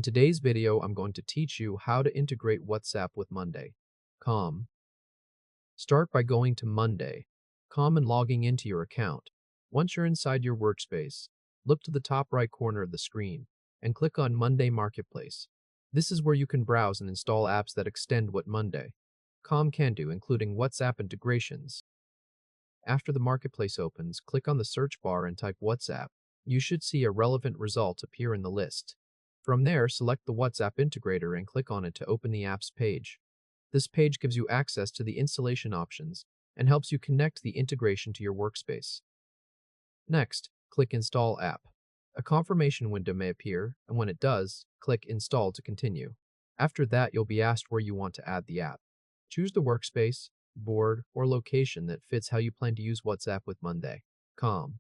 In today's video, I'm going to teach you how to integrate WhatsApp with Monday.com. Start by going to Monday.com and logging into your account. Once you're inside your workspace, look to the top right corner of the screen and click on Monday Marketplace. This is where you can browse and install apps that extend what Monday.com can do, including WhatsApp integrations. After the marketplace opens, click on the search bar and type WhatsApp. You should see a relevant result appear in the list. From there, select the WhatsApp integrator and click on it to open the apps page. This page gives you access to the installation options and helps you connect the integration to your workspace. Next, click Install App. A confirmation window may appear, and when it does, click Install to continue. After that, you'll be asked where you want to add the app. Choose the workspace, board, or location that fits how you plan to use WhatsApp with Monday.com.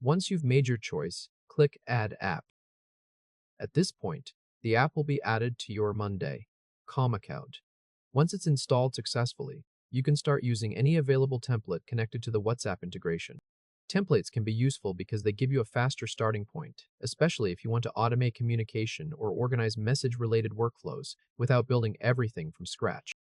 Once you've made your choice, click Add App. At this point, the app will be added to your Monday.com account. Once it's installed successfully, you can start using any available template connected to the WhatsApp integration. Templates can be useful because they give you a faster starting point, especially if you want to automate communication or organize message-related workflows without building everything from scratch.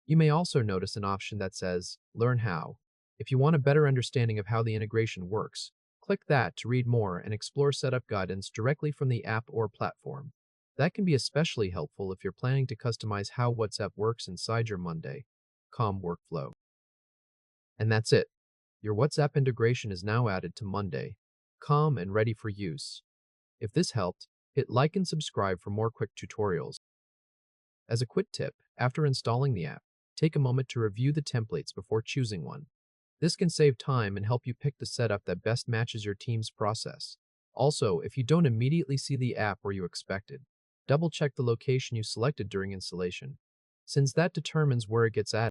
You may also notice an option that says, Learn How. If you want a better understanding of how the integration works, click that to read more and explore setup guidance directly from the app or platform. That can be especially helpful if you're planning to customize how WhatsApp works inside your Monday.com workflow. And that's it. Your WhatsApp integration is now added to Monday.com and ready for use. If this helped, hit like and subscribe for more quick tutorials. As a quick tip, after installing the app, take a moment to review the templates before choosing one. This can save time and help you pick the setup that best matches your team's process. Also, if you don't immediately see the app where you expected, double-check the location you selected during installation, since that determines where it gets added.